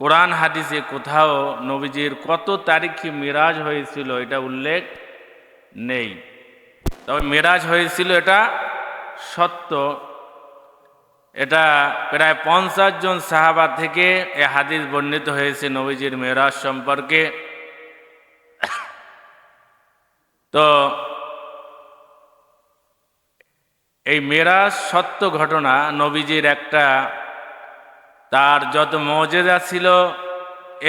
কোরআন হাদিসে কোথাও নবীজির কত তারিখে মেরাজ হয়েছিল এটা উল্লেখ নেই। তবে মেরাজ হয়েছিল এটা সত্য। এটা প্রায় 50 জন সাহাবা থেকে এ হাদিস বর্ণিত হয়েছে নবীজির মেরাজ সম্পর্কে। তো এই মেরাজ সত্য ঘটনা। নবীজির একটা তার যত মুজিজা ছিল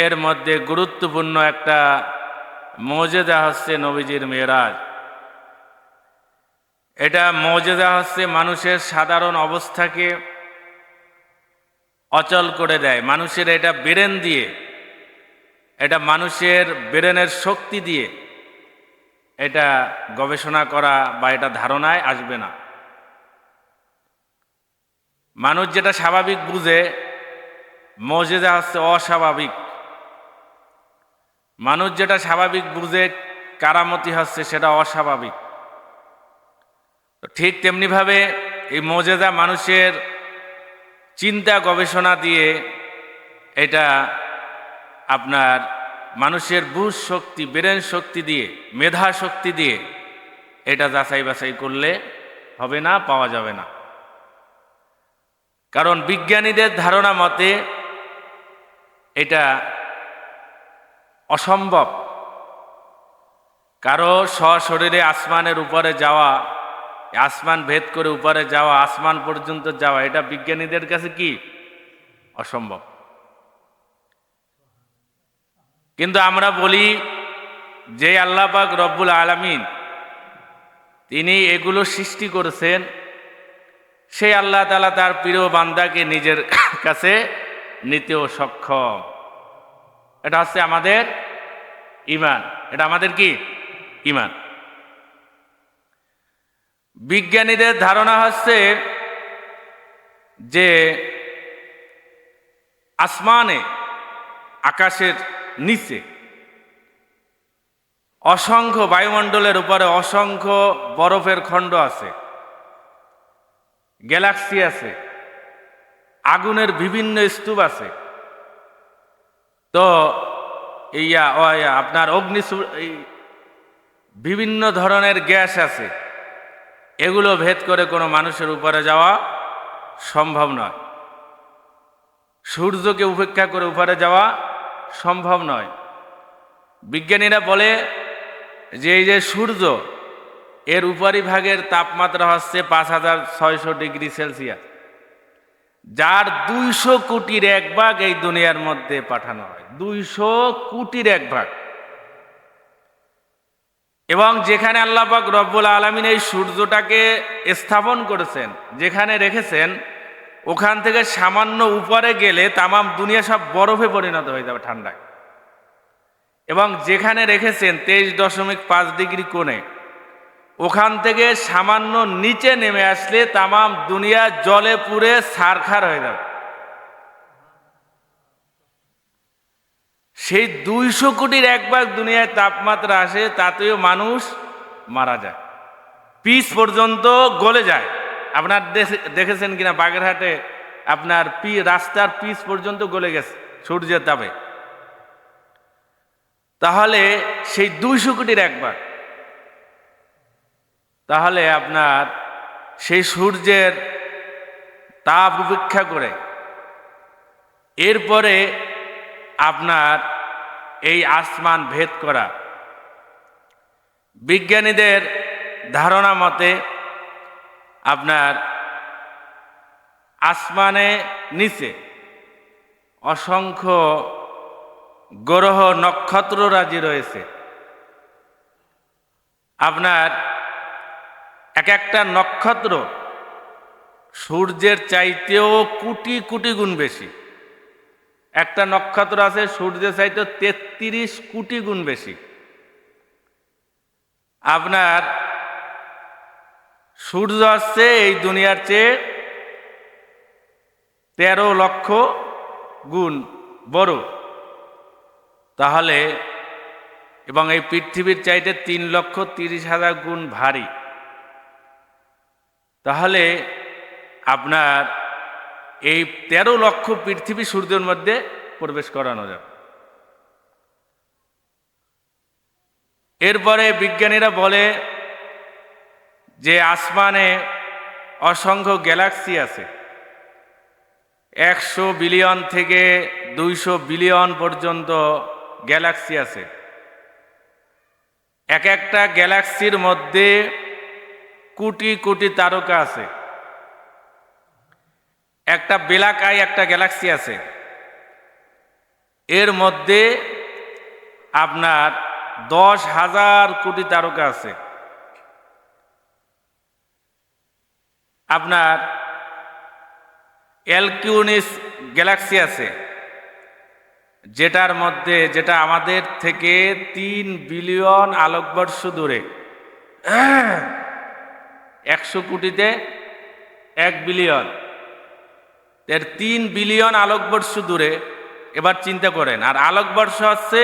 এর মধ্যে গুরুত্বপূর্ণ একটা মুজিজা হচ্ছে নবীজির মেরাজ। এটা মুজিজা হচ্ছে মানুষের সাধারণ অবস্থাকে অচল করে দেয়। মানুষের এটা ব্রেন দিয়ে, এটা মানুষের ব্রেনের শক্তি দিয়ে এটা গবেষণা করা বা এটা ধারণায় আসবে না। মানুষ যেটা স্বাভাবিক বুঝে, মুজিজা হচ্ছে অস্বাভাবিক। মানুষ যেটা স্বাভাবিক বুঝে, কারামতি হচ্ছে সেটা অস্বাভাবিক। ঠিক তেমনিভাবে এই মুজিজা মানুষের চিন্তা গবেষণা দিয়ে এটা আপনার মানুষের বুঝ শক্তি, ব্রেন শক্তি দিয়ে, মেধা শক্তি দিয়ে এটা যাচাই বাছাই করলে হবে না, পাওয়া যাবে না। কারণ বিজ্ঞানীদের ধারণা মতে এটা অসম্ভব। কারো সশরীরে আসমানের উপরে যাওয়া, আসমান ভেদ করে উপরে যাওয়া, আসমান পর্যন্ত যাওয়া, এটা বিজ্ঞানীদের কাছে কি অসম্ভব। কিন্তু আমরা বলি যে আল্লাহ পাক রব্বুল আলামিন তিনি এগুলো সৃষ্টি করেছেন, সেই আল্লাহ তাআলা তার প্রিয় বান্দাকে নিজের কাছে নিতেও সক্ষম। এটা হচ্ছে আমাদের ঈমান। এটা আমাদের কি ঈমান। বিজ্ঞানীদের ধারণা হচ্ছে যে আসমানে, আকাশের নিচে অসংখ্য, বায়ুমণ্ডলের উপরে অসংখ্য বরফের খণ্ড আছে, গ্যালাক্সি আছে, আগুনের বিভিন্ন স্তূপ আছে। তো আপনার বিভিন্ন ধরনের গ্যাস আছে। এগুলো ভেদ করে কোনো মানুষের উপরে যাওয়া সম্ভব নয়। সূর্যকে উপেক্ষা করে উপরে যাওয়া সম্ভব নয়। বিজ্ঞানীরা বলে যে এই যে সূর্য, এর উপরিভাগের তাপমাত্রা হচ্ছে 5600 ডিগ্রি সেলসিয়াস, যার 200 কোটির 1 ভাগ এই দুনিয়ার মধ্যে পাঠানো হয়। 200 কোটির 1 ভাগ। এবং যেখানে আল্লাহ পাক রব্বুল আলামিন এই সূর্যটাকে স্থাপন করেছেন, যেখানে রেখেছেন, ওখান থেকে সামান্য উপরে গেলে তামাম দুনিয়া সব বরফে পরিণত হয়ে যাবে, ঠান্ডায়। এবং যেখানে রেখেছেন 23.5 ডিগ্রি কোণে, ওখান থেকে সামান্য নিচে নেমে আসলে তামাম দুনিয়া জলে পুড়ে ছারখার হয়ে যাবে। সেই 200 কোটির 1 ভাগ দুনিয়ায় তাপমাত্রা আসে, তাতেও মানুষ মারা যায়, পিচ পর্যন্ত গলে যায়। আপনার দেখেছেন কিনা বাগেরহাটে আপনার রাস্তার পিচ পর্যন্ত গলে গেছে সূর্যের তাপে। তাহলে সেই 200 কোটির 1 ভাগ, তাহলে আপনার সেই সূর্যের তাপ উপেক্ষা করে এরপরে আপনার এই আসমান ভেদ করা। বিজ্ঞানীদের ধারণা মতে আপনার আসমানে নিচে অসংখ্য গ্রহ নক্ষত্ররাজি রয়েছে। আপনার এক একটা নক্ষত্র সূর্যের চাইতেও কোটি কোটি গুণ বেশি। একটা নক্ষত্র আছে সূর্যের চাইতেও 33 কোটি গুণ বেশি। আপনার সূর্য হচ্ছে এই দুনিয়ার চেয়ে 13 লক্ষ গুণ বড়। তাহলে এবং এই পৃথিবীর চাইতে 3,30,000 গুণ ভারী। তাহলে আপনার এই 13 লক্ষ পৃথিবী সূর্যের মধ্যে প্রবেশ করানো যাবে। এরপরে বিজ্ঞানীরা বলে যে আসমানে অসংখ্য গ্যালাক্সি আছে, 100 বিলিয়ন থেকে 200 বিলিয়ন পর্যন্ত গ্যালাক্সি আছে। এক একটা গ্যালাক্সির মধ্যে কোটি কোটি তারকা আছে। একটা ব্ল্যাক আই একটা গ্যালাক্সি আছে, এর মধ্যে আপনার 10,000 কোটি তারকা আছে। আপনার এলকিউনিস গ্যালাক্সি আছে, যেটা আমাদের থেকে 3 বিলিয়ন আলোকবর্ষ দূরে। 100 কোটিতে 1 বিলিয়ন, এর 3 বিলিয়ন আলোকবর্ষ দূরে। এবার চিন্তা করেন, আর আলোকবর্ষ হচ্ছে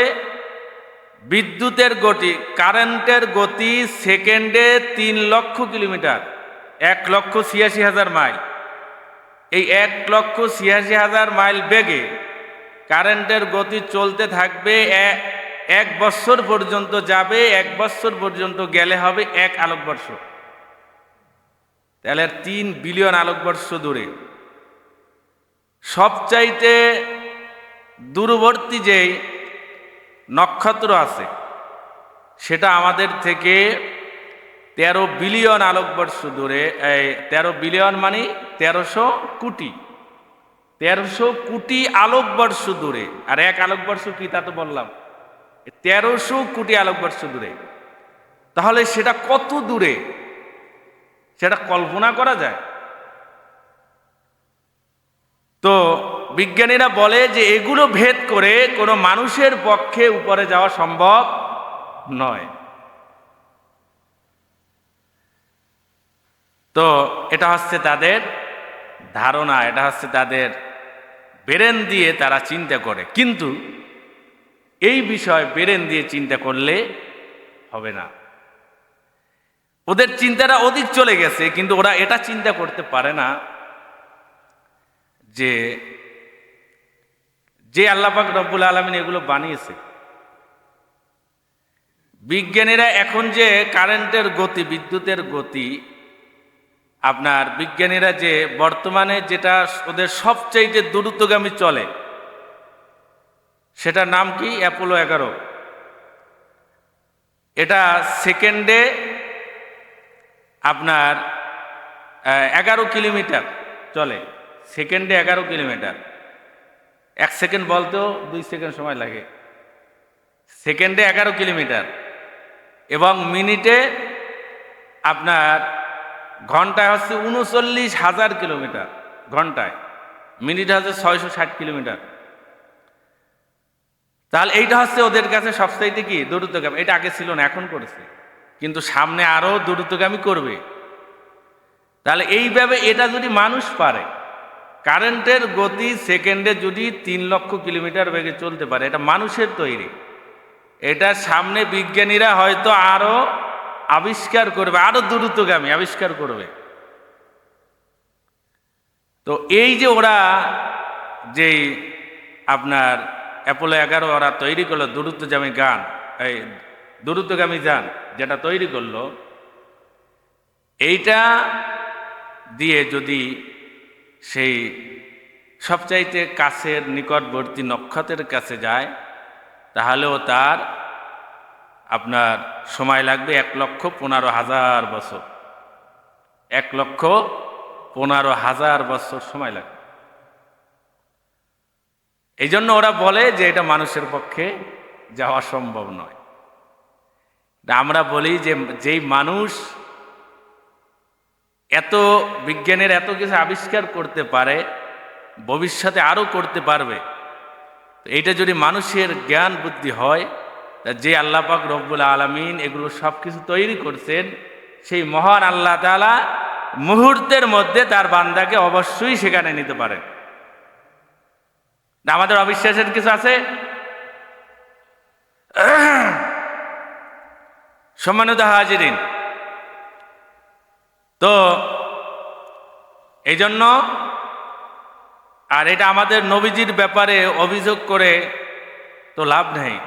বিদ্যুতের গতি, কারেন্টের গতি সেকেন্ডে 3 লক্ষ কিলোমিটার, 1,86,000 মাইল। এই 1,86,000 মাইল বেগে কারেন্টের গতি চলতে থাকবে, 1 বছর পর্যন্ত যাবে, 1 বছর পর্যন্ত গেলে হবে 1 আলোকবর্ষ। তাহলে 3 বিলিয়ন আলোকবর্ষ দূরে। সবচাইতে দূরবর্তী যেই নক্ষত্র আছে সেটা আমাদের থেকে 13 বিলিয়ন আলোকবর্ষ দূরে। 13 বিলিয়ন মানে 1300 কোটি, 1300 কোটি আলোকবর্ষ দূরে। আর 1 আলোকবর্ষ কি তা তো বললাম, 1300 কোটি আলোকবর্ষ দূরে। তাহলে সেটা কত দূরে, সেটা কল্পনা করা যায়? তো বিজ্ঞানীরা বলে যে এগুলো ভেদ করে কোনো মানুষের পক্ষে উপরে যাওয়া সম্ভব নয়। তো এটা হচ্ছে তাদের ধারণা, এটা হচ্ছে তাদের ব্রেন দিয়ে তারা চিন্তা করে। কিন্তু এই বিষয় ব্রেন দিয়ে চিন্তা করলে হবে না। ওদের চিন্তাটা অধিক চলে গেছে, কিন্তু ওরা এটা চিন্তা করতে পারে না যে আল্লাহ পাক রব্বুল আলামিন এগুলো বানিয়েছে। বিজ্ঞানীরা এখন যে কারেন্টের গতি, বিদ্যুতের গতি, আপনার বিজ্ঞানীরা যে বর্তমানে যেটা ওদের সবচাইতে দ্রুতগামী চলে, সেটার নাম কি? অ্যাপোলো 11। এটা সেকেন্ডে আপনার 11 কিলোমিটার চলে, সেকেন্ডে 11 কিলোমিটার। 1 সেকেন্ড বলতেও 2 সেকেন্ড সময় লাগে। সেকেন্ডে 11 কিলোমিটার এবং মিনিটে আপনার ঘন্টায় হচ্ছে 39,000 কিলোমিটার ঘন্টায়, মিনিটে হচ্ছে 660 কিলোমিটার। তাহলে এইটা হচ্ছে ওদের কাছে সবচাইতে কি দ্রুতগামী। এটা আগে ছিল না, এখন করেছে, কিন্তু সামনে আরো দ্রুতগামী করবে। তাহলে এইভাবে এটা যদি মানুষ পারে, কারেন্টের গতি সেকেন্ডে যদি 3 লক্ষ কিলোমিটার বেগে চলতে পারে, এটা মানুষের তৈরি। এটা সামনে বিজ্ঞানীরা হয়তো আরো আবিষ্কার করবে, আরো দ্রুতগামী আবিষ্কার করবে। তো এই যে ওরা যেই আপনার অ্যাপোলো 11 ওরা তৈরি করলো, দ্রুতগামী যান যেটা তৈরি করলো, এইটা দিয়ে যদি সেই সবচাইতে কাছের নিকটবর্তী নক্ষত্রের কাছে যায়, তাহলেও তার আপনার সময় লাগবে 1,15,000 বছর। 1,15,000 বছর সময় লাগবে। এই জন্য ওরা বলে যে এটা মানুষের পক্ষে যাওয়া সম্ভব নয়। আমরা বলি যে যেই মানুষ এত বিজ্ঞানের এত কিছু আবিষ্কার করতে পারে, ভবিষ্যতে আরো করতে পারবে, এইটা যদি মানুষের জ্ঞান বুদ্ধি হয়, যে আল্লাহ পাক রব্বুল আলামিন এগুলো সব কিছু তৈরি করছেন, সেই মহান আল্লাহ তাআলা মুহূর্তের মধ্যে তার বান্দাকে অবশ্যই সেখানে নিতে পারেন। আমাদের অবিশ্বাসের কিছু আছে? সম্মানিত হাজিরিন, তো এই জন্য আর এটা আমাদের নবীজির ব্যাপারে অভিযোগ করে তো লাভ নেই।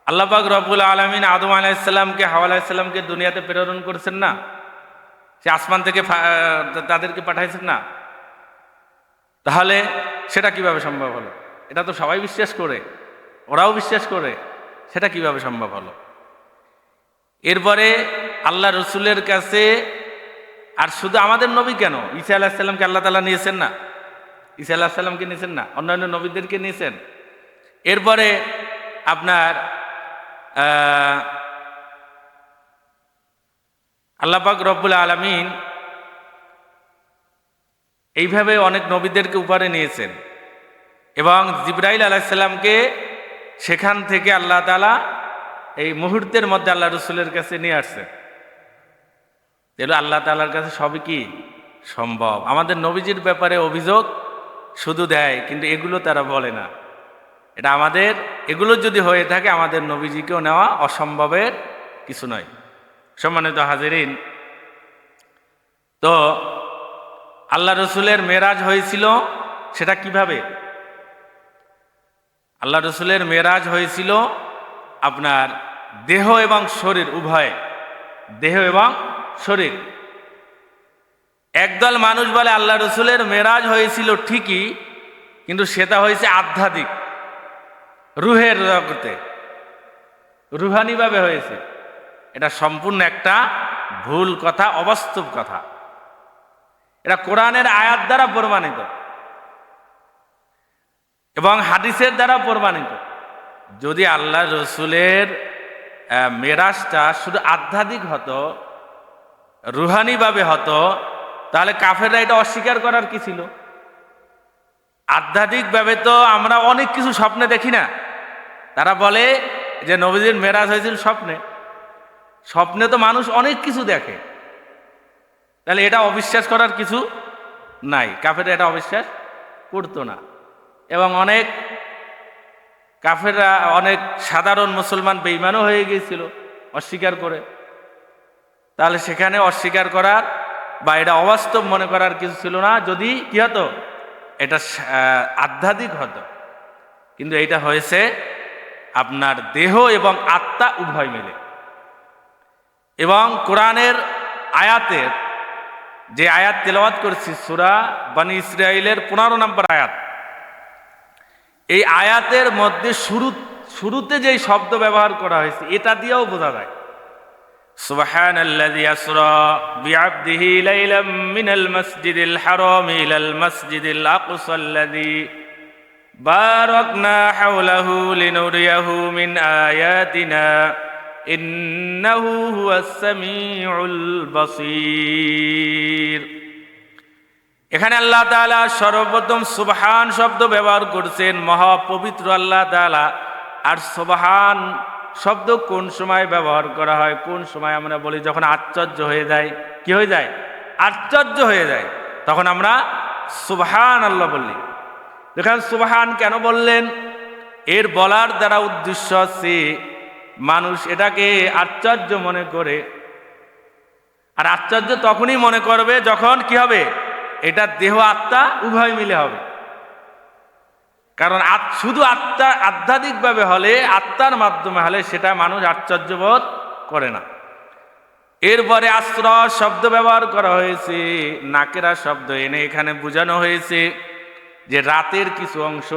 আল্লাহ পাক রব্বুল আলামিন আদম আলাইহিসসালামকে, হাওয়া আলাইহিসসালামকে দুনিয়াতে প্রেরণ করেছেন না? সে আসমান থেকে তাদেরকে পাঠাইছেন না? তাহলে সেটা কিভাবে সম্ভব হলো? এটা তো সবাই বিশ্বাস করে, ওরাও বিশ্বাস করে, সেটা কিভাবে সম্ভব হলো? এরপরে আল্লাহ রসুলের কাছে, আর শুধু আমাদের নবী কেন, ঈসা আলাইহিস সালামকে আল্লাহ তাআলা নিয়েছেন না? ঈসা আলাইহিস সালামকে নিয়েছেন না? অন্যান্য নবীদেরকে নিয়েছেন। এরপরে আপনার আল্লাহ পাক রব্বুল আলামিন এইভাবে অনেক নবীদেরকে উপরে নিয়েছেন এবং জিবরাইল আলাইহিস সালামকে সেখান থেকে আল্লাহ তাআলা এই মুহূর্তের মধ্যে আল্লাহ রসুলের কাছে নিয়ে আসছেন। তাহলে আল্লাহ তাআলার কাছে সবই কি সম্ভব। আমাদের নবীজির ব্যাপারে অভিযোগ শুধু দেয়, কিন্তু এগুলো তারা বলে না। এটা আমাদের, এগুলো যদি হয়ে থাকে আমাদের নবীজিকেও নেওয়া অসম্ভবের কিছু নয়। সম্মানিত হাজিরিন, তো আল্লাহ রসুলের মেরাজ হয়েছিল সেটা কিভাবে? আল্লাহ রসুলের মেরাজ হয়েছিল আপনার দেহ এবং শরীর উভয়, দেহ এবং শরীর। একদল মানুষ বলে আল্লাহ রসুলের মেরাজ হয়েছিল ঠিকই, কিন্তু সেটা হয়েছে আধ্যাত্মিক, রুহের জগতে, রুহানিভাবে হয়েছে। এটা সম্পূর্ণ একটা ভুল কথা, অবাস্তব কথা। এটা কোরআনের আয়াত দ্বারা প্রমাণিত এবং হাদিসের দ্বারা প্রমাণিত। যদি আল্লাহ রসুলের মেরাজটা শুধু আধ্যাত্মিক হতো, রুহানিভাবে হতো, তাহলে কাফেররা এটা অস্বীকার করার কি ছিল? আধ্যাত্মিকভাবে তো আমরা অনেক কিছু স্বপ্নে দেখি না? তারা বলে যে নবীজির মেরাজ হয়েছিল স্বপ্নে। স্বপ্নে তো মানুষ অনেক কিছু দেখে, তাহলে এটা অবিশ্বাস করার কিছু নাই। কাফেররা এটা অবিশ্বাস করতো না এবং অনেক কাফেররা, অনেক সাধারণ মুসলমান বেঈমানও হয়ে গিয়েছিল অস্বীকার করে। তাহলে সেখানে অস্বীকার করার বা এটা অবাস্তব মনে করার কিছু ছিল না, যদি কি হতো, এটা আধ্যাত্মিক হতো। কিন্তু এইটা হয়েছে আপনার দেহ এবং আত্মা উভয় মিলে। এবং কোরআনের আয়াতের যে আয়াত তেলাওয়াত করছি, সূরা বনী ইসরাঈলের 15 নম্বর আয়াত, এই আয়াতের মধ্যে শুরুতে যেই শব্দ ব্যবহার করা হয়েছে এটা দিয়েও বোঝা যায়। সুবহানাল্লাযী আসরা বিআবদিহি লাইলাম মিনাল মাসজিদিল হারাম ইলাল মাসজিদিল আকসাল্লাযী বারাকনা হাওলাহু লিনুরিয়াহু মিন আয়াতিনা ইন্নাহু হুয়াস সামিউল বাসীর। এখানে আল্লাহ তাআলা সর্বপ্রথম সুবহান শব্দ ব্যবহার করছেন, মহাপবিত্র আল্লাহ তাআলা। আর সুবহান শব্দ কোন সময় ব্যবহার করা হয়, কোন সময় আমরা বলি যখন আশ্চর্য হয়ে যায়, কি হয়ে যায়, আশ্চর্য হয়ে যায়, তখন আমরা সুবহান আল্লাহ বললি। দেখেন সুবহান কেন বললেন? এর বলার দ্বারা উদ্দেশ্য আছে মানুষ এটাকে আশ্চর্য মনে করে। আর আশ্চর্য তখনই মনে করবে যখন কি হবে, এটা দেহ আত্মা উভয় মিলে হবে। কারণ শুধু আত্মা আধ্যাত্মিকভাবে হলে, আত্মার মাধ্যমে হলে সেটা মানুষ আশ্চর্য বোধ করে না। এরপরে আশ্র শব্দ ব্যবহার করা হয়েছে, নাকেরা শব্দ এনে এখানে বোঝানো হয়েছে যে রাতের কিছু অংশ,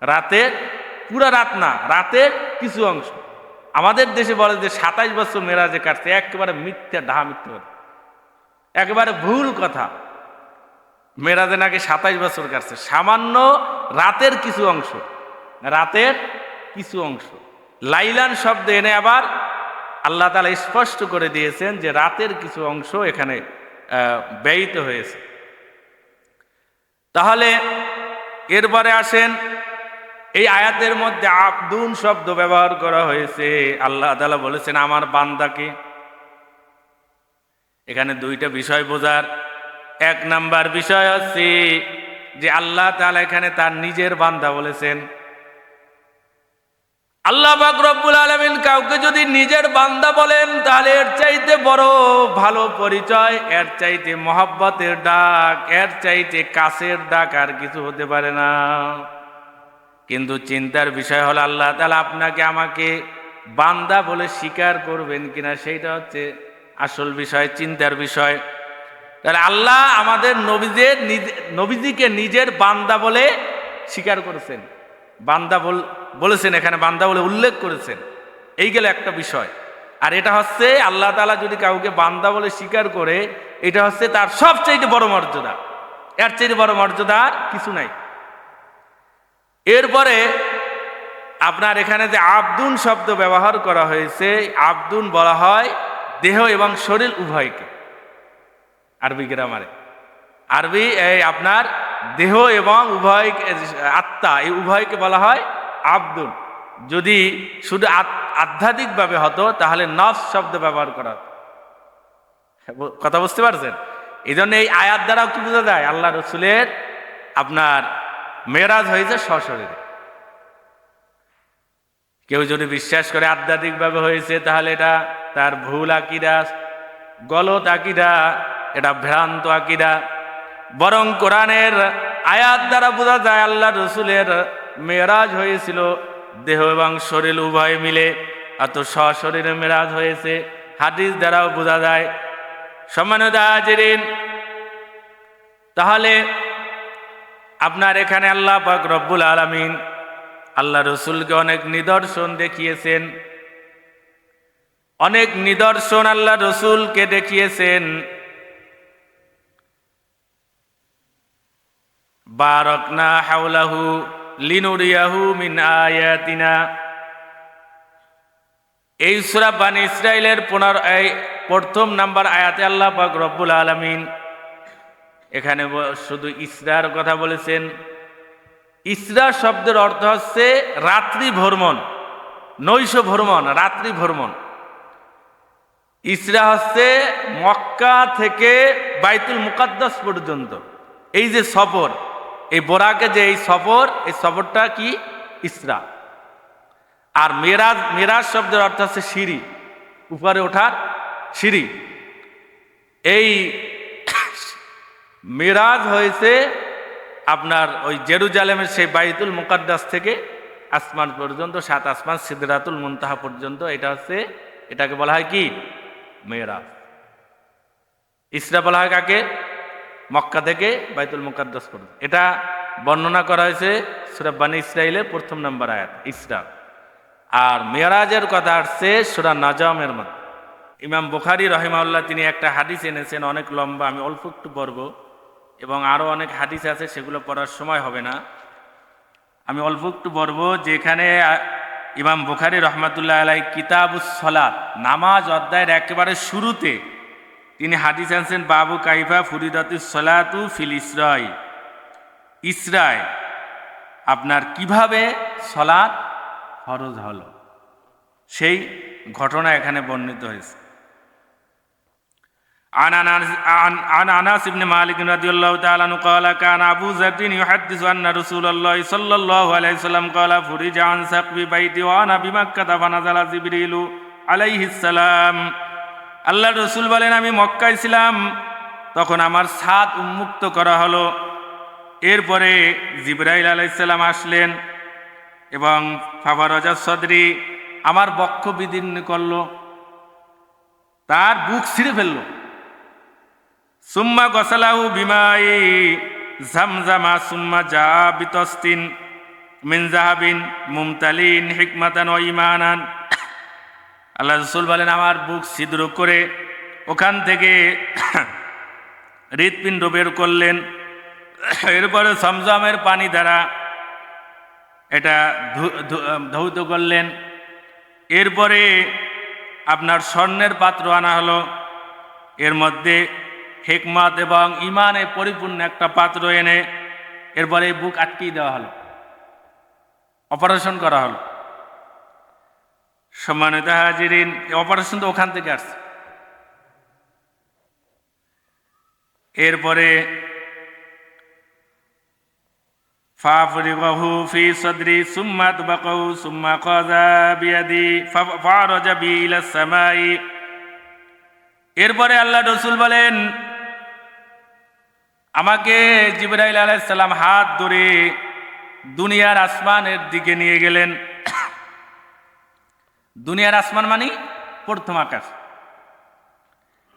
রাতের পুরা রাত না, রাতের কিছু অংশ। আমাদের দেশে বলে যে 27 বছর মেরাজে কাটছে, একেবারে মিথ্যা, ডাহা মিথ্যা কথা, একেবারে ভুল কথা। মেরাজে নাকি 27 বছর কাটছে, সামান্য রাতের কিছু অংশ, রাতের কিছু অংশ। লাইলান শব্দ এনে আবার আল্লাহ তাআলা স্পষ্ট করে দিয়েছেন যে রাতের কিছু অংশ এখানে ব্যয়িত হয়েছে। তাহলে এরপরে আসেন, এই আয়াতের মধ্যে আব্দুন শব্দ ব্যবহার করা হয়েছে। আল্লাহ তাআলা বলেছেন আমার বান্দাকে। এখানে দুইটা বিষয় বোঝার। এক নাম্বার বিষয় হচ্ছে যে আল্লাহ তাআলা এখানে তার নিজের বান্দা বলেছেন। আল্লাহ পাক রব্বুল আলামিন কাউকে যদি নিজের বান্দা বলেন তাহলে এর চাইতে বড় ভালো পরিচয়, এর চাইতে মহব্বতের ডাক, এর চাইতে কাছের ডাক আর কিছু হতে পারে না। কিন্তু চিন্তার বিষয় হলো আল্লাহ তাআলা আপনাকে আমাকে বান্দা বলে স্বীকার করবেন কিনা, সেইটা হচ্ছে আসল বিষয়, চিন্তার বিষয়। তাহলে আল্লাহ আমাদের নবীজিকে নিজের বান্দা বলে স্বীকার করেছেন, বান্দা বলেছেন, এখানে বান্দা বলে উল্লেখ করেছেন। এই গেল একটা বিষয়। আর এটা হচ্ছে আল্লাহ তাআলা যদি কাউকে বান্দা বলে স্বীকার করে, এটা হচ্ছে তার সবচেয়ে বড় মর্যাদা, এর চেয়ে বড় মর্যাদা আর কিছু নাই। এরপরে আপনার এখানে যে আব্দুন শব্দ ব্যবহার করা হয়েছে, আব্দুন বলা হয় দেহ এবং শরীর উভয়কে। আরবি গ্রামারে আরবি এই আপনার দেহ এবং উভয় আত্মা, এই উভয়কে বলা হয় আব্দুন। যদি শুধু আধ্যাত্মিকভাবে হতো তাহলে নফস শব্দ ব্যবহার করা হতো। কথা বুঝতে পারছেন? এই জন্য এই আয়াত দ্বারাও কি বোঝা যায়, আল্লাহ রসুলের আপনার মেরাজ হয়েছে সশরীরে। কেউ যদি বিশ্বাস করে আধ্যাত্মিকভাবে হয়েছে তাহলে এটা তার ভুল আকীদা, গলত আকীদা, এটা ভ্রান্ত আকীদা। বরং কোরআনের আয়াত দ্বারা বোঝা যায় আল্লাহ রসুলের মেরাজ হয়েছিল দেহ এবং শরীর উভয় মিলে, এত সশরীরে মেরাজ হয়েছে। হাদিস দ্বারাও বোঝা যায়। সম্মানিত হাজিরিন, তাহলে আপনার এখানে আল্লাহ পাক রব্বুল আলামিন আল্লাহ রসুলকে অনেক নিদর্শন দেখিয়েছেন, অনেক নিদর্শন আল্লাহ রসুলকে দেখিয়েছেন। বারাকনা হাওলাহু লিনুরিয়াহু মিন আয়াতিনা। এই সূরা বানী ইসরাইলের প্রথম নাম্বার আয়াতে আল্লাহ পাক রব্বুল আলামিন এখানে শুধু ইসরার কথা বলেছেন। ইসরা শব্দের অর্থ হচ্ছে রাত্রি ভ্রমণ, নৈশ ভ্রমণ, রাত্রি ভ্রমণ। ইসরা হচ্ছে মক্কা থেকে বাইতুল মুকাদ্দাস পর্যন্ত এই যে সফর, এই বোরাকে যে এই সফরটা কি ইসরা। আর মেরাজ শব্দের অর্থ হচ্ছে সিঁড়ি, উপরে ওঠার সিঁড়ি। এই মেরাজ হয়েছে আপনার ওই জেরুজালেমের সেই বাইতুল মুকাদ্দাস থেকে আসমান পর্যন্ত, 7 আসমান সিদরাতুল মুনতাহা পর্যন্ত। এটাকে বলা হয় কি মেরাজ। ইসরা বলা হয় কাকে? মক্কা থেকে বাইতুল মুকাদ্দাস পর্যন্ত। এটা বর্ণনা করা হয়েছে সূরা বানী ইসরাইলের প্রথম নাম্বার আয়াত ইসরা। আর মেরাজের কথা আসছে সূরা নাজমের মধ্যে। ইমাম বুখারী রাহিমাহুল্লাহ তিনি একটা হাদিস এনেছেন, অনেক লম্বা, আমি অল্প একটু পড়ব, এবং আরও অনেক হাদিস আছে সেগুলো পড়ার সময় হবে না, আমি অল্প একটু পড়ব। যেখানে ইমাম বুখারী রহমাতুল্লাহ আলাইহি কিতাবুস সালাত, নামাজ অধ্যায়ের একেবারে শুরুতে তিনি হাদিস আনছেন, বাবু কাইফা ফুরিদাতুস সালাতু ফিল ইসরাই। ইসরায় আপনার কিভাবে সালাত ফরজ হলো সেই ঘটনা এখানে বর্ণিত হয়েছে। عن أنس بن مالك رضي الله تعالى عنه قال كان أبو ذر يحدث أن رسول الله صلى الله عليه وسلم قال فرج عن سقف بيتي وأنا بمكة فنزل جبريل عليه السلام। আল্লাহ রসুল বলেন, আমি মক্কায় ছিলাম, তখন আমার ছাদ উন্মুক্ত করা হলো। এরপরে জিবরাইল আলাইহিস সালাম আসলেন এবং ফাফারাজা সদরি, আমার বক্ষ বিদীর্ণ করলো, তার বুক ছিঁড়ে ফেললো। সুম্মা গসালাহু বিমাই জামজামা সুম্মা জা বিতস্তিন মিন জাহাবিন মুমতালিন হিকমাতান ওয়া ঈমানান। আল্লাহ রাসূল বলেন, আমার বুক ছিদ্র করে ওখান থেকে হৃৎপিণ্ড বের করলেন। এরপরে জমজমের পানি দ্বারা এটা ধৌত করলেন। এরপরে আপনার স্বর্ণের পাত্র আনা হলো, এর মধ্যে হিকমত এবং ঈমানে পরিপূর্ণ একটা পাত্র এনে এরপরে বুক আটকিয়ে দেওয়া হলো, অপারেশন করা হলো। সম্মানিত হাজিরিন, অপারেশন তো ওখান থেকে আসছে। এরপরে ফাফরিগহু ফি সদরি সুম্মা তবাকাহু সুম্মা কাযা বিয়াদি ফারাজা বি ইলা সামাই। এরপরে আল্লাহ রাসূল বলেন, আমাকে জিবরাইল আলাইহিস সালাম হাত ধরে দুনিয়ার আসমানের দিকে নিয়ে গেলেন। দুনিয়ার আসমান মানে প্রথম আকাশ।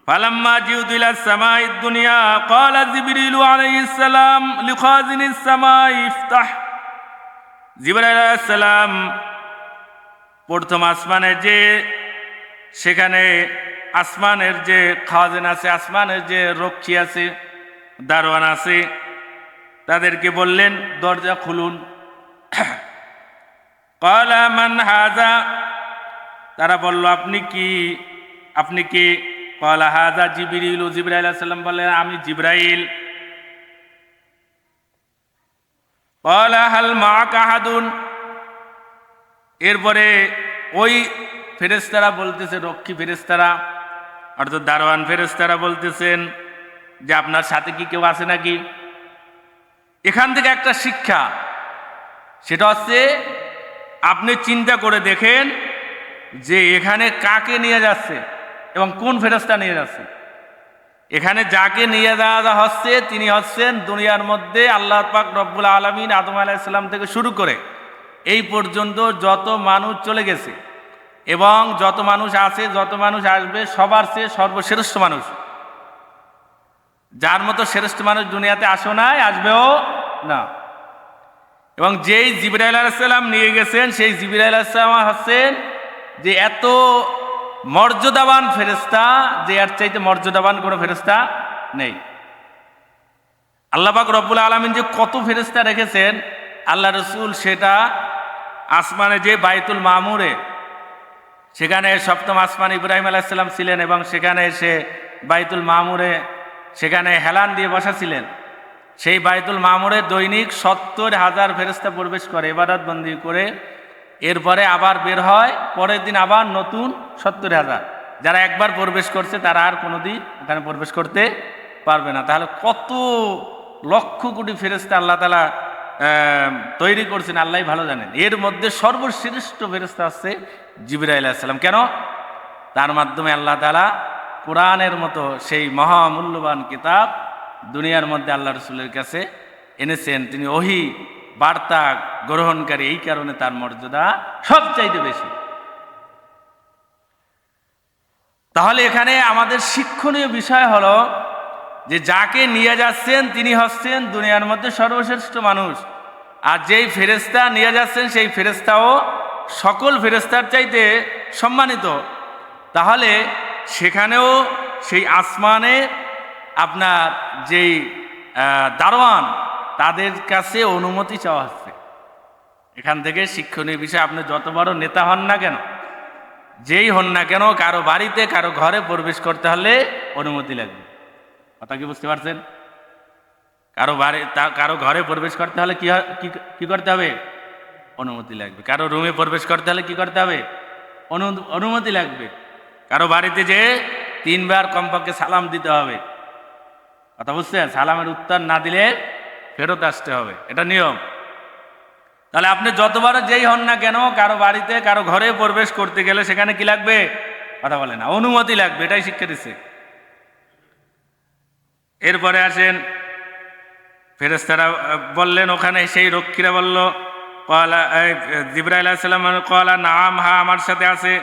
ফালাম্মা জিউতু ইলা সামাই দুনিয়া ক্বালা জিবরিল আলাইহিস সালাম লিখাজিনিস সামাই ইফতাহ। জিবরাইল আলাইহিস সালাম প্রথম আসমানে যে সেখানে আসমানের যে খাজিন আছে, আসমানের যে রক্ষী আছে, দারোয়ান আছে, তাদেরকে বললেন দরজা খুলুন। ক্বালা মান হাযা, তারা বলল আপনি কি? ক্বালা হাযা জিবরিল। জিবরাইল আলাইহিস সালাম বললেন আমি জিবরাইল। ক্বালা হাল মাআকা আহাদুন। এরপরে ওই ফেরেশতারা বলতেছে, রক্ষী ফেরেশতারা অর্থাৎ দারোয়ান ফেরেশতারা বলতেছেন যে আপনার সাথে কি কেউ আছে নাকি? এখান থেকে একটা শিক্ষা, সেটা হচ্ছে আপনি চিন্তা করে দেখেন যে এখানে কাকে নিয়ে যাচ্ছে এবং কোন ফেরেশতা নিয়ে যাচ্ছে। এখানে যাকে নিয়ে যাওয়া হচ্ছে তিনি হচ্ছেন দুনিয়ার মধ্যে আল্লাহ পাক রব্বুল আলামিন আদম আলাইহিস সালাম থেকে শুরু করে এই পর্যন্ত যত মানুষ চলে গেছে এবং যত মানুষ আছে, যত মানুষ আসবে, সবার চেয়ে সর্বশ্রেষ্ঠ মানুষ, যার মতো শ্রেষ্ঠ মানুষ দুনিয়াতে আসো নাই, আসবেও না। এবং যেই জিবরাইল আলাইহিস সালাম নিয়ে গেছেন সেই জিবরাইল আলাইহিস সালাম হচ্ছেন যে এত মর্যাদাবান ফেরেশতা যে এর চাইতে মর্যাদাবান কোনো ফেরেশতা নেই। আল্লাহ পাক রব্বুল আলামিন যে কত ফেরেশতা রেখেছেন, আল্লাহ রাসূল সেটা আসমানে যে বাইতুল মামুরে, সেখানে সপ্তম আসমান ইব্রাহিম আলাইহিস সালাম ছিলেন এবং সেখানে এসে বাইতুল মামুরে সেখানে হেলান দিয়ে বসা ছিলেন। সেই বাইতুল মামুরে দৈনিক 70,000 ফেরেশতা প্রবেশ করে ইবাদত বন্দি করে, এরপরে আবার বের হয়, পরের দিন আবার নতুন 70,000। যারা একবার প্রবেশ করছে তারা আর কোনোদিন ওখানে প্রবেশ করতে পারবে না। তাহলে কত লক্ষ কোটি ফেরেশতা আল্লাহ তাআলা তৈরি করছেন আল্লাহই ভালো জানেন। এর মধ্যে সর্বশ্রেষ্ঠ ফেরেশতা হচ্ছে জিবরাইল আলাইহিস সালাম। কেন? তার মাধ্যমে আল্লাহ তাআলা কোরআনের মতো সেই মহামূল্যবান কিতাব দুনিয়ার মধ্যে আল্লাহ রাসূলের কাছে এনেছেন। তিনি ওহী বার্তা গ্রহণকারী, এই কারণে তার মর্যাদা সবচাইতে বেশি। তাহলে এখানে আমাদের শিক্ষণীয় বিষয় হলো যে যাকে নিয়ে যাচ্ছেন তিনি হচ্ছেন দুনিয়ার মধ্যে সর্বশ্রেষ্ঠ মানুষ, আর যেই ফেরেশতা নিয়ে যাচ্ছেন সেই ফেরেশতাও সকল ফেরেশতার চাইতে সম্মানিত। তাহলে সেখানেও সেই আসমানে আপনার যেই দারোয়ান তাদের কাছে অনুমতি চাওয়া হচ্ছে। এখান থেকে শিক্ষণীয় বিষয়, আপনি যত বড় নেতা হন না কেন, যেই হন না কেন, কারো বাড়িতে কারো ঘরে প্রবেশ করতে হলে অনুমতি লাগবে। কথা কি বুঝতে পারছেন? কারো ঘরে প্রবেশ করতে হলে কি করতে হবে? অনুমতি লাগবে। কারো রুমে প্রবেশ করতে হলে কি করতে হবে? অনুমতি লাগবে। কারো বাড়িতে যে 3 বার কমপক্ষে সালাম দিতে হবে। কথা বুঝছেন? সালামের উত্তর না দিলে ফেরত আসতে হবে, এটা নিয়ম। তাহলে আপনি যতবার যেই হন না কেন, কারো বাড়িতে কারো ঘরে প্রবেশ করতে গেলে সেখানে কি লাগবে? কথা বলে না, অনুমতি লাগবে। এটাই শিক্ষা দিচ্ছে। এরপরে আসেন ফেরেশতারা বললেন, ওখানে সেই রক্ষীরা বলল, জিবরাইল আলাইহিস সালাম ক্বালা নাম, হ্যাঁ আমার সাথে আছে,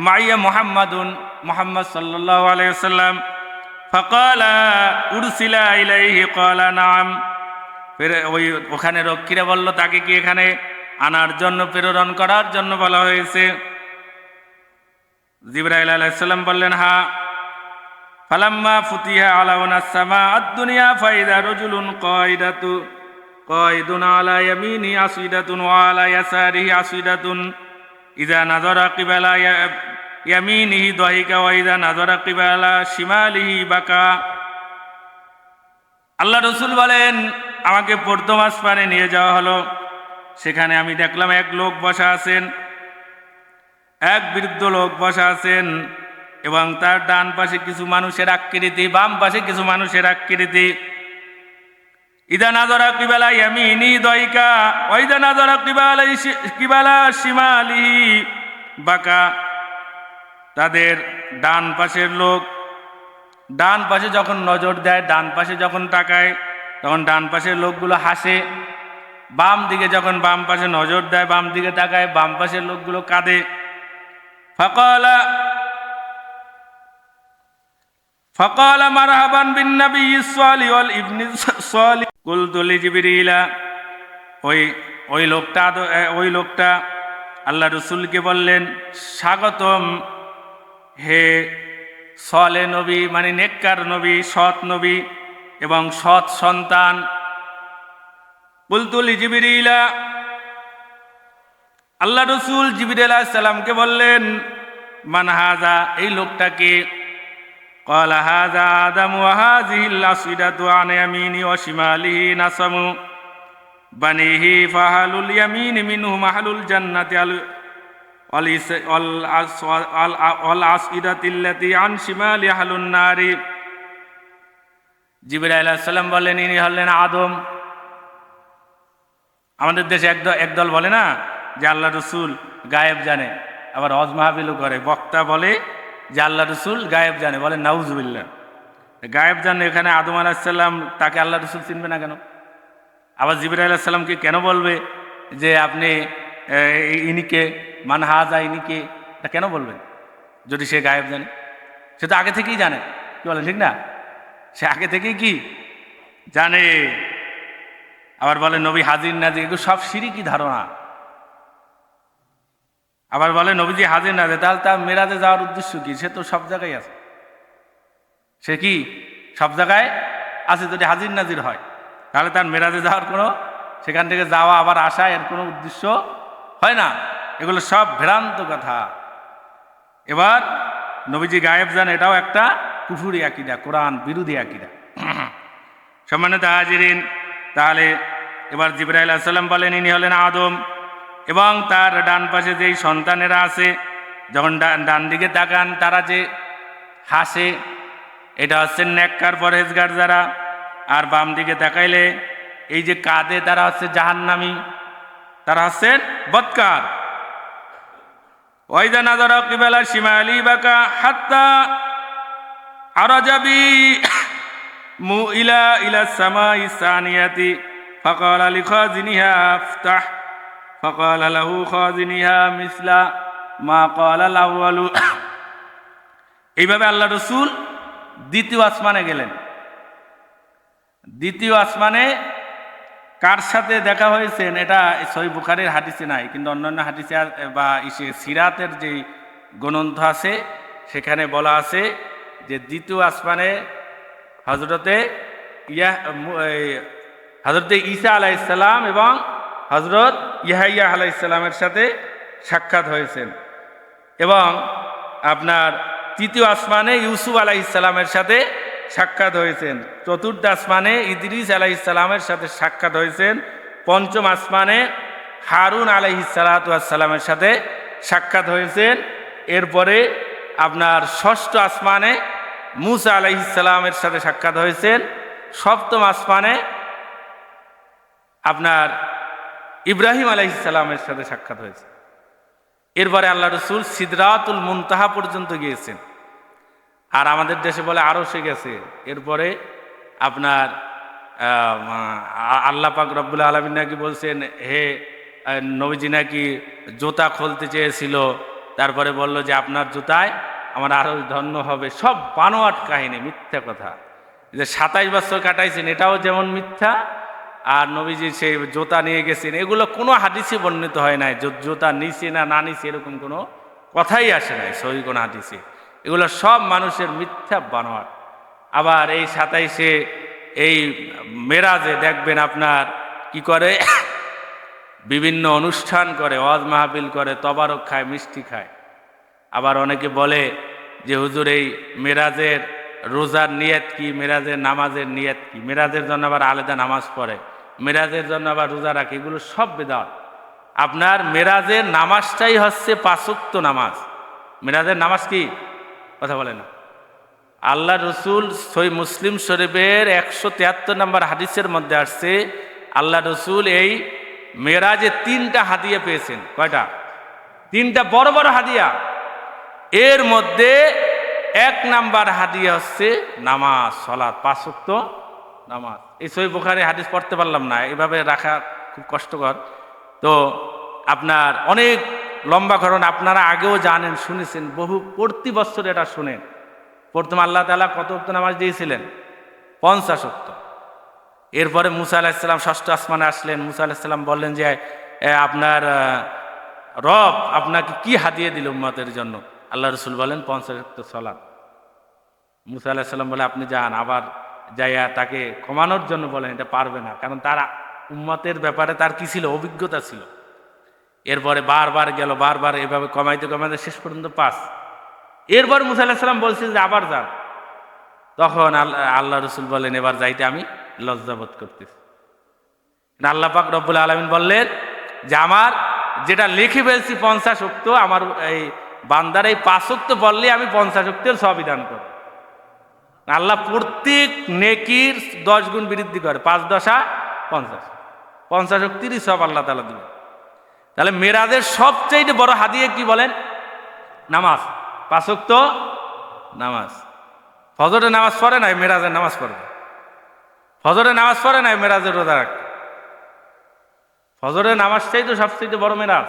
মাইয়া মুহাম্মাদুন, মুহাম্মদ সাল্লাল্লাহু আলাইহি ওয়াসাল্লাম। ফাকালা উরসিলা ইলাইহি ক্বালা নাম। ওখানে রক্ষীরা বলল, তাকে কি এখানে আনার জন্য, প্রেরণ করার জন্য বলা হয়েছে? জিবরাইল আলাইহিস সালাম বললেন হ্যাঁ। ফালাম্মা ফুতিহা আলাউনাস সামা আদ-দুনিয়া ফাইদা রাজুলুন কায়দুন আলা ইয়ামিনি আসিদাতুন ওয়া আলা ইয়াসারিহি আসিদাতুন ইযা নাযারা কিবালা ইয়ামিনিহি দাহিকা ওয়া ইযা নাযারা কিবালা শিমালিহি বাকা। আল্লাহ রাসূল বলেন, আমাকে প্রথম আসমানে নিয়ে যাওয়া হলো। সেখানে আমি দেখলাম এক লোক বসা আছেন, এক বৃদ্ধ লোক বসা আছেন এবং তার ডান পাশে কিছু মানুষের আকৃতি, বাম পাশে কিছু মানুষের আকৃতি। ইদা নাযরা কিবালা ইয়ামিনি দাইকা ওয়া ইদা নাযরা কিবালা শিমালিহি বাকা। তাদের ডান পাশের লোক ডান পাশে যখন নজর দেয়, ডান পাশে যখন তাকায়, তখন ডান পাশের লোকগুলো হাসে। বাম দিকে যখন বাম পাশে নজর দেয়, বাম দিকে তাকায়, বাম পাশের লোকগুলো কাঁদে। ফাকালা মারহাবান বিন নাবিয়্যিস সালিহ ওয়াল ইবনিস সালিহ কুলতু লিজিবরিলা। ওই লোকটা আল্লাহ রসুলকে বললেন, স্বাগতম হে সলে নবী, মানে নেককার নবী, সৎ নবী এবং সৎ সন্তান। কুলতু লিজিবরিলা, আল্লাহ রসুল জিবরিল আলাইহিস সালামকে বললেন, মান হাযা, এই লোকটাকে। ক্বালা হাযা আদম ওয়া হাযিহিল আসইদাতু আন ইয়ামিনি ওয়া শিমালিহি নাসামু বানিহি ফাহালুল ইয়ামিনি মিনহু মাহালুল জান্নাতি আল আসইদাতিল্লাতি আন শিমালি আহলুন নারি। জিবরাইল আলাইহিস সালাম বলেন, ইনি হলেন আদম। আমাদের দেশে একদল বলে না যে আল্লাহ রসুল গায়েব জানে, আবার হজ মাহফিলও করে, বক্তা বলে যে আল্লাহ রসুল গায়েব জানে, বলে নাউজুবিল্লাহ। গায়েব জানে, এখানে আদম আলাইহিস সালাম, তাকে আল্লাহ রসুল চিনবে না কেন? আবার জিবরাইল আলাইহিস সালামকে কেন বলবে যে আপনি ইনিকে, মান হাযা, ইনিকে, এটা কেন বলবেন যদি সে গায়েব জানে? সে তো আগে থেকেই জানে, কি বলেন, ঠিক না? সে আগে থেকেই কি জানে। আবার বলে নবী হাজির নাজির, এগুলো সব শিরকি ধারণা। আবার বলে নবীজি হাজির নাজির, তাহলে তার মেরাজে যাওয়ার উদ্দেশ্য কি? সে তো সব জায়গায় আছে, সে কি সব জায়গায় আছে? যদি হাজির নাজির হয় তাহলে তার মেরাজে যাওয়ার কোনো, সেখান থেকে যাওয়া আবার আসা, এর কোনো উদ্দেশ্য হয় না। এগুলো সব ভ্রান্ত কথা। এবার নবীজি গায়েব জান, এটাও একটা কুফরি আকীদা, কোরআন বিরোধী আকীদা। সম্মানিত হাজিরিন, তাহলে এবার জিবরাইল আলাইহিস সালাম বলেন, ইনি হলেন আদম এবং তার ডান পাশে যেই সন্তানেরা আছে, যখন ডান দিকে তাকান তারা যে হাসে, এটা হচ্ছেন নেককার পরহেজগার যারা। আর বাম দিকে তাকাইলে এই যে কাঁদে, তারা হচ্ছে জাহান্নামী, তারা হচ্ছেন বদকার। ওয়াইদা নাযারা কিবালা শিমালি বাকা হাত্তা আরাজাবি ইলা সামাই সানিয়াতি ফাকালা লিখাজিনিহা আফতাহ ফাকালা লাহু খাজিনিহা মিসলা মা ক্বালা আল-আউয়ালু। এইভাবে আল্লাহ রসুল দ্বিতীয় আসমানে গেলেন। দ্বিতীয় আসমানে কার সাথে দেখা হয়েছেন এটা সহিহ বুখারীর হাদিসে নাই, কিন্তু অন্যান্য হাদিসে বা সিরাতের যে গ্রন্থ আছে সেখানে বলা আছে যে দ্বিতীয় আসমানে হজরতে ঈসা আলাইহিস সালাম এবং হজরত ইয়াহইয়া আলাইহিস সালামের সাথে সাক্ষাৎ হয়েছেন। এবং আপনার তৃতীয় আসমানে ইউসুফ আলাইহিস সালামের সাথে সাক্ষাৎ হয়েছেন। চতুর্থ আসমানে ইদ্রিস আলাইহিস সালামের সাথে সাক্ষাৎ হয়েছেন। পঞ্চম আসমানে হারুন আলাইহিস সালামের সাথে সাক্ষাৎ হয়েছেন। এরপরে আপনার ষষ্ঠ আসমানে মুসা আলাইহিস সালামের সাথে সাক্ষাৎ হয়েছেন। সপ্তম আসমানে আপনার ইব্রাহিম আলাইহিস সালামের সাথে সাক্ষাৎ হয়েছে। এরপরে আল্লাহ রসুল সিদরাতুল মুনতাহা পর্যন্ত গিয়েছেন। আর আমাদের দেশে বলে আরশে গেছে। এরপরে আপনার আল্লাহ পাক রব্বুল আলামিন নাকি বলছেন, হে নবীজি নাকি জুতা খুলতে চেয়েছিল, তারপরে বলল যে আপনার জুতায় আমার আরো ধন্য হবে। সব বানোয়াট কাহিনী, মিথ্যা কথা। যে 27 বছর কাটাইছেন, এটাও যেমন মিথ্যা। আর নবীজি সেই জুতা নিয়ে গেছেন, এগুলো কোনো হাদিসে বর্ণিত হয় নাই। জুতা নিছে না নিছে এরকম কোনো কথাই আসে নাই সহিহ কোনো হাদিসে। এগুলো সব মানুষের মিথ্যা বানোয়াট। আবার এই 27-এ এই মেরাজে দেখবেন আপনার কি করে, বিভিন্ন অনুষ্ঠান করে, ওয়াজ মাহফিল করে, তবারক খায়, মিষ্টি খায়। আবার অনেকে বলে যে হুজুর এই মেরাজের রোজার নিয়ত কি, মেরাজের নামাজের নিয়ত কি, মেরাজের জন্য আবার আলাদা নামাজ পড়ে, মেরাজের জন্য আবার রোজা রাখে। এগুলো সব বেদাত। আপনার মেরাজের নামাজটাই হচ্ছে 5 ওয়াক্ত নামাজ। মেরাজের নামাজ কি, কথা বলে না? আল্লাহ রসুল সহিহ মুসলিম শরীফের 173 নম্বর হাদিসের মধ্যে আসছে, আল্লাহ রসুল এই মেরাজে 3টা হাদিয়া পেয়েছেন। কয়টা? 3টা বড় বড় হাদিয়া। এর মধ্যে 1 নাম্বার হাদিয়া হচ্ছে নামাজ, সালাত, 5 ওয়াক্ত নামাজ। এই সহিহ বুখারী হাদিস পড়তে পারলাম না, এভাবে রাখা খুব কষ্টকর। তো আপনার অনেক লম্বা, কারণ আপনারা আগেও জানেন, শুনেছেন, বহু প্রতি বছর এটা শুনেন। প্রথম আল্লাহ তাআলা কত ওয়াক্ত নামাজ দিয়েছিলেন? 50 ওয়াক্ত। এরপরে মুসা আলাইহিস সালাম ষষ্ঠ আসমানে আসলেন। মুসা আলাইহিস সালাম বললেন যে আপনার রব আপনাকে কি হাদিয়া দিল উম্মতের জন্য? আল্লাহ রসুল বলেন 50 ওয়াক্ত সালাত। মুসা আলাইহিস সালাম বলে আপনি যান, আবার যাইয়া তাকে ক্ষমানোর জন্য বলেন, এটা পারবে না, কারণ তার উম্মতের ব্যাপারে তার কি ছিল? অভিজ্ঞতা ছিল। এরপরে বারবার গেল, বারবার এভাবে কমাইতে কমাইতে শেষ পর্যন্ত 5। এরপর মুসা আলাইহিস সালাম বলছেন যে আবার যান। তখন আল্লাহ রসুল বলেন এবার যাইতে আমি লজ্জাবোধ করতেছি। আল্লাহ পাক রব্বুল আলামিন বললেন যে আমার যেটা লিখে ফেলছি 50 ওয়াক্ত, আমার এই বান্দার এই 5 ওয়াক্ত বললে আমি 50 ওয়াক্তের সবিধান করব। আল্লাহ প্রত্যেক নেকির 10 গুণ বৃদ্ধি করে, 5 10 50, 50 ওয়াক্তেরই সব আল্লাহ তাআলা দিবেন। তাহলে মেরাজের সবচেয়ে বড় হাদিয়া কি বলেন? নামাজ, 5 ওয়াক্ত নামাজ। ফজরের নামাজ পড়ে নাই, মেরাজের নামাজ পড়বে। ফজরের নামাজ পড়ে নাই, মেরাজের রোজা রাখবে। ফজরের নামাজটাই তো সবচেয়ে বড় মেরাজ,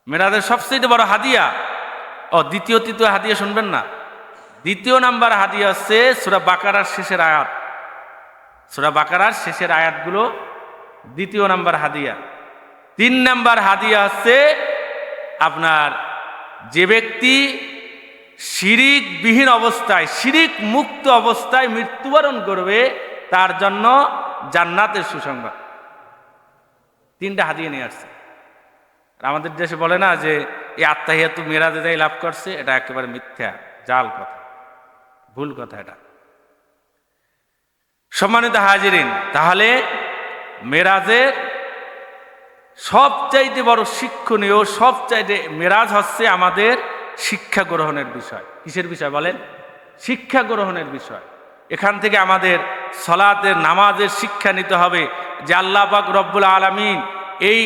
মেরাজের সবচেয়ে বড় হাদিয়া। দ্বিতীয় তৃতীয় হাদিয়া শুনবেন না। দ্বিতীয় নাম্বার হাদিয়া হচ্ছে সূরা বাকারার শেষের আয়াত। সূরা বাকারার শেষের আয়াতগুলো দ্বিতীয় নাম্বার হাদিয়া। 3 নাম্বার হাদিয়া হচ্ছে আপনার যে ব্যক্তি শিরিকবিহীন অবস্থায়, শিরিক মুক্ত অবস্থায় মৃত্যুবরণ করবে, তার জন্য জান্নাতের সুসংবাদ। 3টা হাদিয়া নিয়ে আসছে। আর আমাদের দেশে বলে না যে এই আত্মাহিয়াতু মেরাজে যাই লাভ করছে, এটা একেবারে মিথ্যা, জাল কথা, ভুল কথা এটা। সম্মানিত হাজিরিন, তাহলে মেরাজের সবচাইতে বড় শিক্ষণীয়, সবচাইতে মেরাজ হচ্ছে আমাদের শিক্ষা গ্রহণের বিষয়। কিসের বিষয় বলেন? শিক্ষা গ্রহণের বিষয়। এখান থেকে আমাদের সালাতের, নামাজের শিক্ষা নিতে হবে যে আল্লাহ পাক রব্বুল আলামিন এই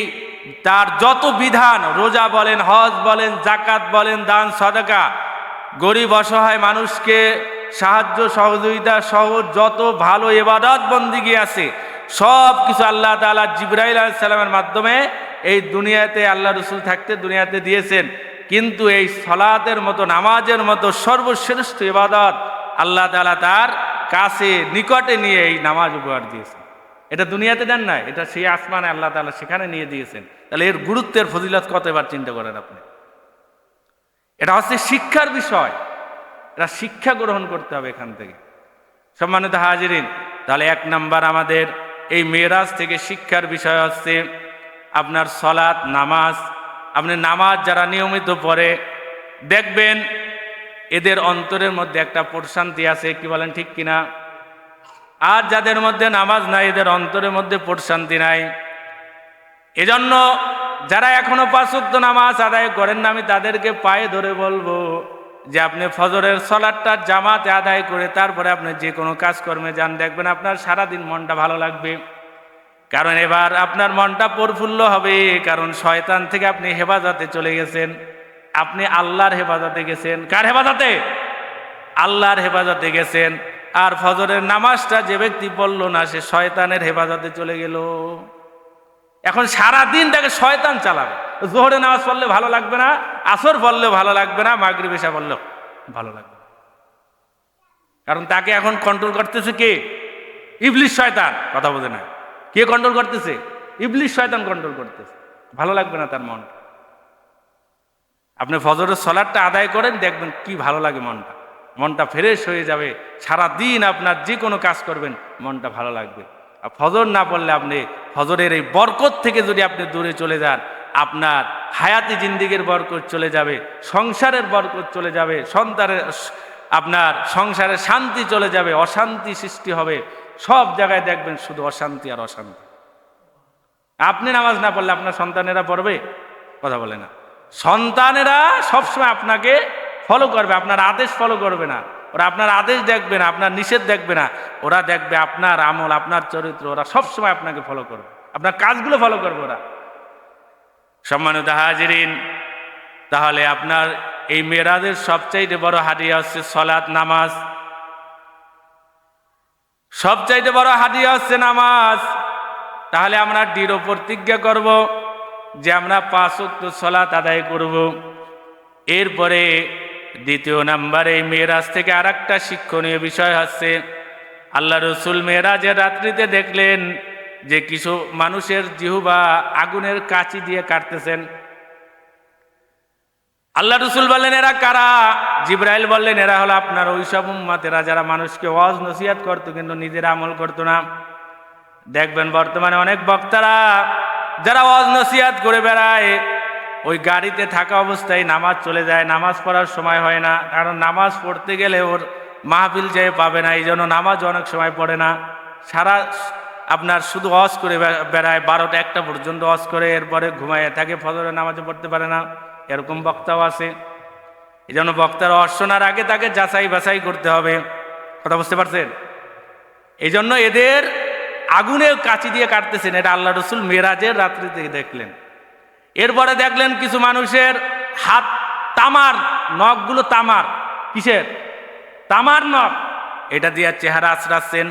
তার যত বিধান, রোজা বলেন, হজ বলেন, যাকাত বলেন, দান সদকা, গরিব অসহায় মানুষকে সাহায্য সহযোগিতা সহ যত ভালো ইবাদত বন্দিগি আছে, সব কিছু আল্লাহ তাআলা জিবরাইল আলাইহিস সালামের মাধ্যমে এই দুনিয়াতে আল্লাহ রসুল থাকতে দুনিয়াতে দিয়েছেন। কিন্তু এই সালাতের মতো, নামাজের মতো সর্বশ্রেষ্ঠ ইবাদত আল্লাহ তাআলা তার কাছে নিকটে নিয়ে এই নামাজ উপহার দিয়েছেন। এটা দুনিয়াতে দেন নাই, এটা সেই আসমানে আল্লাহ তাআলা সেখানে নিয়ে দিয়েছেন। তাহলে এর গুরুত্বের ফজিলত কত এবার চিন্তা করেন আপনি। এটা হচ্ছে শিক্ষার বিষয়, এটা শিক্ষা গ্রহণ করতে হবে এখান থেকে। সম্মানিত হাজিরিন, তাহলে 1 নাম্বার আমাদের এই মেরাজ থেকে শিক্ষার বিষয় হচ্ছে আপনার সালাত, নামাজ। আপনি নামাজ যারা নিয়মিত পড়ে দেখবেন এদের অন্তরের মধ্যে একটা প্রশান্তি আছে, কি বলেন ঠিক কিনা? আর যাদের মধ্যে নামাজ নাই, এদের অন্তরের মধ্যে প্রশান্তি নাই। এজন্য যারা এখনো 5 ওয়াক্ত নামাজ আদায় করেন না, আমি তাদেরকে পায়ে ধরে বলবো যে আপনি ফজরের সালাতটা জামাতে আদায় করে তারপরে আপনি যে কোনো কাজকর্মে যান, দেখবেন আপনার সারাদিন মনটা ভালো লাগবে। কারণ এবার আপনার মনটা প্রফুল্ল হবে, কারণ শয়তান থেকে আপনি হেফাজতে চলে গেছেন, আপনি আল্লাহর হেফাজতে গেছেন। কার হেফাজতে? আল্লাহর হেফাজতে গেছেন। আর ফজরের নামাজটা যে ব্যক্তি পড়ল না, সে শয়তানের হেফাজতে চলে গেল। এখন সারাদিন তাকে শয়তান চালাবে। জোহরে নামাজ পড়লে ভালো লাগবে না, আসর পড়লেও ভালো লাগবে না, মাগরিব এশা পড়লেও ভালো লাগবে না। কারণ তাকে এখন কন্ট্রোল করতেছে কে? ইবলিস শয়তান। কথা বোঝে না। কে কন্ট্রোল করতেছে? ইবলিস শয়তান কন্ট্রোল করতেছে। ভালো লাগবে না তার মন। আপনি ফজরের সালাতটা আদায় করেন, দেখবেন কি ভালো লাগে মনটা, মনটা ফ্রেশ হয়ে যাবে। সারা দিন আপনার যে কোনো কাজ করবেন মনটা ভালো লাগবে। আর ফজর না পড়লে আপনি ফজরের এই বরকত থেকে যদি আপনি দূরে চলে যান, আপনার হায়াতি জিন্দিগির বরকত চলে যাবে, সংসারের বরকত চলে যাবে, সন্তানের আপনার সংসারের শান্তি চলে যাবে, অশান্তি সৃষ্টি হবে। সব জায়গায় দেখবেন শুধু অশান্তি আর অশান্তি। আপনি নামাজ না পড়লে আপনার সন্তানেরা পড়বে? কথা বলে না। সন্তানেরা সবসময় আপনাকে ফলো করবে, আপনার আদেশ ফলো করবে না। ওরা আপনার আদেশ দেখবে না, আপনার নিষেধ দেখবে না, ওরা দেখবে আপনার আমল, আপনার চরিত্র। ওরা সবসময় আপনাকে ফলো করবে, আপনার কাজগুলো ফলো করবে ওরা। সম্মানিত হাজিরিন, তাহলে আপনার এই মেরাজের সবচাইতে বড় হাদিয়া হচ্ছে সালাত, নামাজ। সবচাইতে বড় হাদিয়া হচ্ছে নামাজ। তাহলে আমরা দৃঢ় প্রতিজ্ঞা করব যে আমরা 5 ওয়াক্ত সালাত আদায় করব। এরপরে দ্বিতীয় নম্বরে মেরাজ থেকে আরেকটা শিক্ষণীয় বিষয় হচ্ছে, আল্লাহ রসুল মেরাজের রাত্রিতে দেখলেন যে কিছু মানুষের জিহ্বা আগুনের কাঁচি দিয়ে কাটতেছেন। আল্লাহ রসুল বললেন, এরা কারা? জিবরাইল বললেন, এরা হলো আপনার ওইসব উম্মতেরা যারা মানুষকে ওয়াজ নসিহত করতো কিন্তু নিজেরা আমল করতো না। দেখবেন বর্তমানে অনেক বক্তারা যারা ওয়াজ নসিহত করে বেড়ায়, ওই গাড়িতে থাকা অবস্থায় নামাজ চলে যায়, নামাজ পড়ার সময় হয় না। কারণ নামাজ পড়তে গেলে ওর মাহফিল যেয়ে পাবে না, এই জন্য নামাজ অনেক সময় পড়ে না। সারা আপনার শুধু ওয়াজ করে বেড়ায়, 12টা 1টা পর্যন্ত ওয়াজ করে, এরপরে ঘুমাইয়ে থাকে, ফজরের নামাজে পড়তে পারে না। এরকম বক্তাও আছে। এই জন্য বক্তার ওয়াজ শোনার আগে তাকে যাচাই বাছাই করতে হবে। কথা বুঝতে পারছেন? এই জন্য এদের আগুনে কাঁচি দিয়ে কাটতেছেন। এটা আল্লাহ রসুল মেরাজের রাত্রিতে দেখলেন। এরপরে দেখলেন কিছু মানুষের হাত তামার, নখগুলো তামার। কিসের? তামার নখ। এটা দিয়ে চেহারা আঁচড়াচ্ছেন।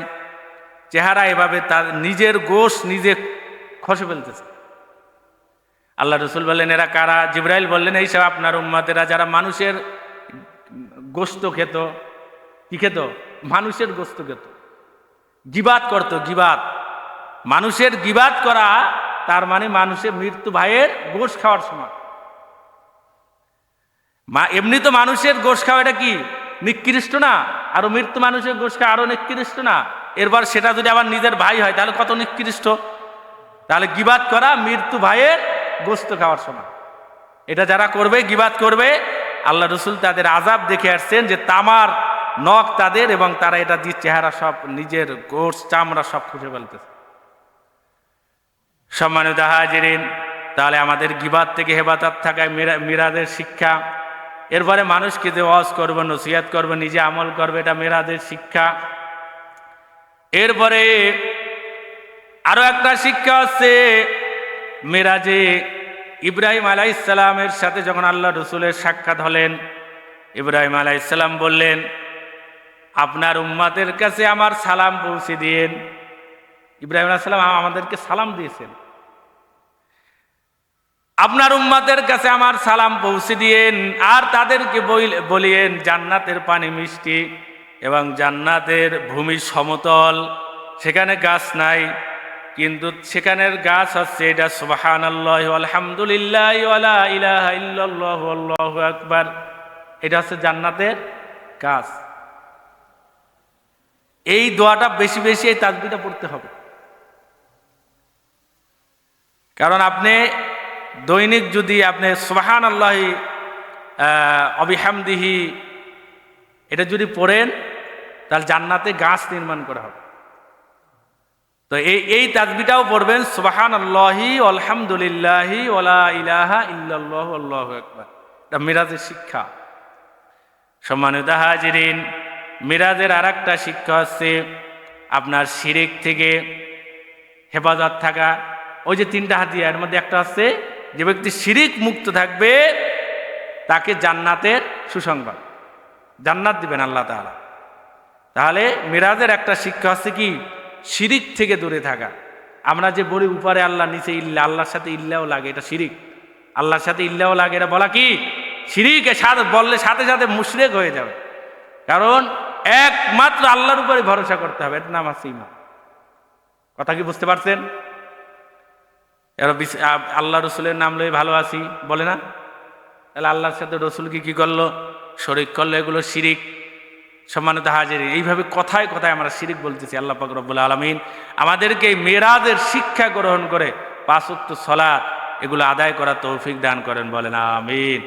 চেহারা এভাবে তার নিজের গোশ নিজে খসে ফেলতেছে। আল্লাহ রসুল বললেন, এরা কারা? জিবরাইল বললেন, এইসব আপনার উম্মতেরা যারা মানুষের গোশত খেত। কি খেত? মানুষের গোশত খেত, গিবাত করত। গিবাত, মানুষের গিবাত করা, তার মানে মানুষের মৃত্যু ভাইয়ের গোশ খাওয়ার সময়। এমনি তো মানুষের গোশ খাওয়া এটা কি নিকৃষ্ট না? আরো মৃত্যু মানুষের গোশ খাওয়া আরো নিকৃষ্ট না? এরপর সেটা যদি আবার নিজের ভাই হয় তাহলে কত নিকৃষ্ট। তাহলে গিবাত করা মৃত্যু ভাইয়ের গোশত খাওয়ার সময়, এটা যারা করবে, গিবাত করবে, আল্লাহ রসুল তাদের আযাব দেখে আসছেন যে তামার নখ তাদের, এবং তারা এটা দিয়ে চেহারা সব নিজের গোশ চামড়া সব খুঁজে ফেলতেছে। সম্মানিত হাজিরিন, তাহলে আমাদের গিবাত থেকে হেফাজত থাকায় মিরাজের শিক্ষা। এরপরে মানুষকে যে ওয়াজ করবে, নসিহত করবে, নিজে আমল করবে, এটা মিরাজের শিক্ষা। এরপরে আরো একটা শিক্ষা হচ্ছে, মেরাজে ইব্রাহিম আলাইহিস সালামের সাথে যখন আল্লাহ রসুলের সাক্ষাৎ হলেন, ইব্রাহিম আলাইহিস সালাম বললেন, আপনার উম্মতের কাছে আমার সালাম পৌঁছে দিয়েন। ইব্রাহিম আলাইহিস সালাম আমাদেরকে সালাম দিয়েছেন, আপনার উম্মতের কাছে আমার সালাম পৌঁছে দিয়েন, আর তাদেরকে বলিয়েন জান্নাতের পানি মিষ্টি এবং জান্নাতের ভূমি সমতল, সেখানে গাছ নাই, কিন্তু সেখানের গাছ হচ্ছে এটা সুবহানাল্লাহি আলহামদুলিল্লাহি ওয়ালা ইলাহা ইল্লাল্লাহু আল্লাহু আকবার। এটা হচ্ছে জান্নাতের গাছ। এই দোয়াটা বেশি বেশি, এই তাসবিহটা পড়তে হবে। কারণ আপনি দৈনিক যদি আপনি সুবহানাল্লাহি অবিহামদিহি এটা যদি পড়েন, তাহলে জান্নাতে গাছ নির্মাণ করা হবে। তো এই তাসবিহটাও পড়বেন, সুবহানাল্লাহি আলহামদুলিল্লাহি ওয়ালা ইলাহা ইল্লাল্লাহু আল্লাহু আকবার। এটা মিরাজের শিক্ষা। সম্মানিত হাজিরিন, মিরাজের আরেকটা শিক্ষা হচ্ছে আপনার শিরিক থেকে হেফাজত থাকা। ওই যে 3টা হাদিয়া, এর মধ্যে একটা হচ্ছে যে ব্যক্তি শিরিক মুক্ত থাকবে তাকে জান্নাতের সুসংবাদ, জান্নাত দিবেন আল্লাহ তাআলা। তাহলে মিরাজের একটা শিক্ষা হচ্ছে কি? শিরিক থেকে দূরে থাকা। আমরা যে বলি উপরে আল্লাহ, নিচে ইল্লাহ, আল্লাহর সাথে ইল্লাও লাগে, এটা শিরিক। আল্লাহর সাথে ইল্লাও লাগে, এটা বলা কি শিরিক। সাথে বললে সাথে সাথে মুশরিক হয়ে যাবে। কারণ একমাত্র আল্লাহর উপরে ভরসা করতে হবে, এটা নাম আছে ঈমান। কথা কি বুঝতে পারছেন? আল্লাহ রসুলের নাম লয়ে ভালো আছি বলে না, তাহলে আল্লাহর সাথে রসুলকে কি করলো? শরীক করলো, এগুলো শিরিক। সম্মানিত হাজিরিন, এইভাবে কথায় কথায় আমরা শিরিক বলতেছি। আল্লাহ পাক রব্বুল আলামিন আমাদেরকে এই মেরাজের শিক্ষা গ্রহণ করে 5 ওয়াক্ত সালাত এগুলো আদায় করার তৌফিক দান করেন, বলেন আমিন।